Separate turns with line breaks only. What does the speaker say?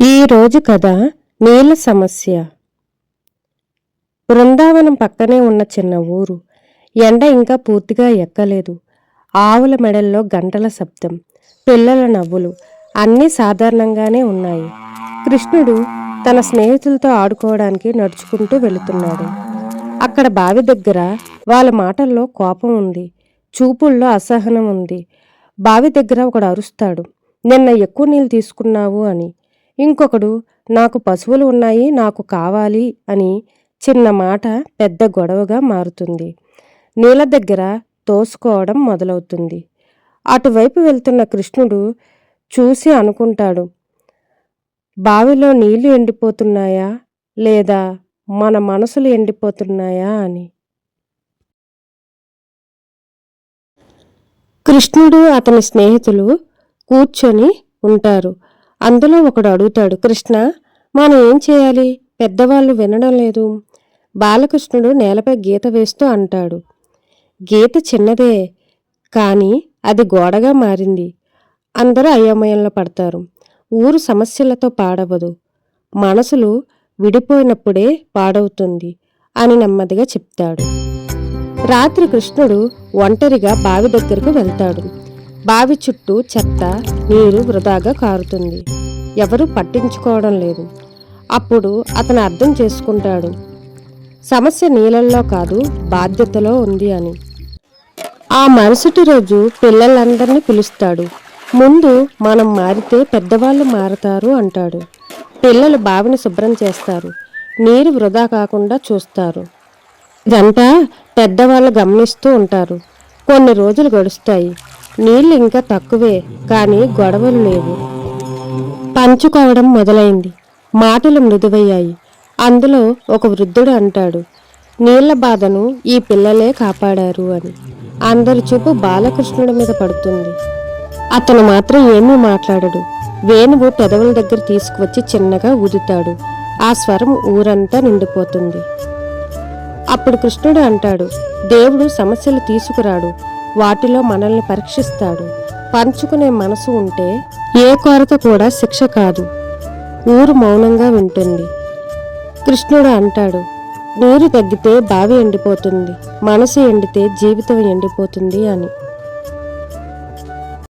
ఈరోజు కథ నీళ్ళ సమస్య. బృందావనం పక్కనే ఉన్న చిన్న ఊరు. ఎండ ఇంకా పూర్తిగా ఎక్కలేదు. ఆవుల మెడల్లో గంటల శబ్దం, పిల్లల నవ్వులు అన్నీ సాధారణంగానే ఉన్నాయి. కృష్ణుడు తన స్నేహితులతో ఆడుకోవడానికి నడుచుకుంటూ వెళుతున్నాడు. అక్కడ బావి దగ్గర వాళ్ళ మాటల్లో కోపం ఉంది, చూపుల్లో అసహనం ఉంది. బావి దగ్గర ఒకడు అరుస్తాడు, నిన్న ఎక్కువ నీళ్ళు తీసుకున్నావు అని. ఇంకొకడు, నాకు పశువులు ఉన్నాయి, నాకు కావాలి అని. చిన్న మాట పెద్ద గొడవగా మారుతుంది. నీళ్ళ దగ్గర తోసుకోవడం మొదలవుతుంది. అటువైపు వెళ్తున్న కృష్ణుడు చూసి అనుకుంటాడు, బావిలో నీళ్లు ఎండిపోతున్నాయా లేదా మన మనసులు ఎండిపోతున్నాయా అని. కృష్ణుడు అతని స్నేహితులు కూర్చొని ఉంటారు. అందులో ఒకడు అడుగుతాడు, కృష్ణ, మనం ఏం చేయాలి? పెద్దవాళ్ళు వినడం లేదు. బాలకృష్ణుడు నేలపై గీత వేస్తూ అంటాడు, గీత చిన్నదే, కానీ అది గోడగా మారింది. అందరూ అయోమయంలో పడతారు. ఊరు సమస్యలతో పాడవదు, మనసులు విడిపోయినప్పుడే పాడవుతుంది అని నెమ్మదిగా చెప్తాడు. రాత్రి కృష్ణుడు ఒంటరిగా బావి దగ్గరకు వెళ్తాడు. బావి చుట్టూ చెత్త, నీరు వృధాగా కారుతుంది. ఎవరూ పట్టించుకోవడం లేదు. అప్పుడు అతను అర్థం చేసుకుంటాడు, సమస్య నీళ్ళల్లో కాదు, బాధ్యతలో ఉంది అని. ఆ మరుసటి రోజు పిల్లలందరినీ పిలుస్తాడు. ముందు మనం మారితే పెద్దవాళ్ళు మారతారు అంటాడు. పిల్లలు బావిని శుభ్రం చేస్తారు, నీరు వృధా కాకుండా చూస్తారు. ఇదంతా పెద్దవాళ్ళు గమనిస్తూ ఉంటారు. కొన్ని రోజులు గడుస్తాయి. నీళ్లు ఇంకా తక్కువే, కానీ గొడవలు లేవు. పంచుకోవడం మొదలైంది. మాటలు మృదువయ్యాయి. అందులో ఒక వృద్ధుడు అంటాడు, నీళ్ల బాధను ఈ పిల్లలే కాపాడారు అని. అందరి చూపు బాలకృష్ణుడి మీద పడుతుంది. అతను మాత్రం ఏమీ మాట్లాడడు. వేణువు పెదవుల దగ్గర తీసుకువచ్చి చిన్నగా ఊదుతాడు. ఆ స్వరం ఊరంతా నిండిపోతుంది. అప్పుడు కృష్ణుడు అంటాడు, దేవుడు సమస్యలు తీసుకురాడు, వాటిలో మనల్ని పరీక్షిస్తాడు. పంచుకునే మనసు ఉంటే ఏ కొరత కూడా శిక్ష కాదు. ఊరు మౌనంగా వింటుంది. కృష్ణుడు అంటాడు, నీరు తగ్గితే బావి ఎండిపోతుంది, మనసు ఎండితే జీవితం ఎండిపోతుంది అని.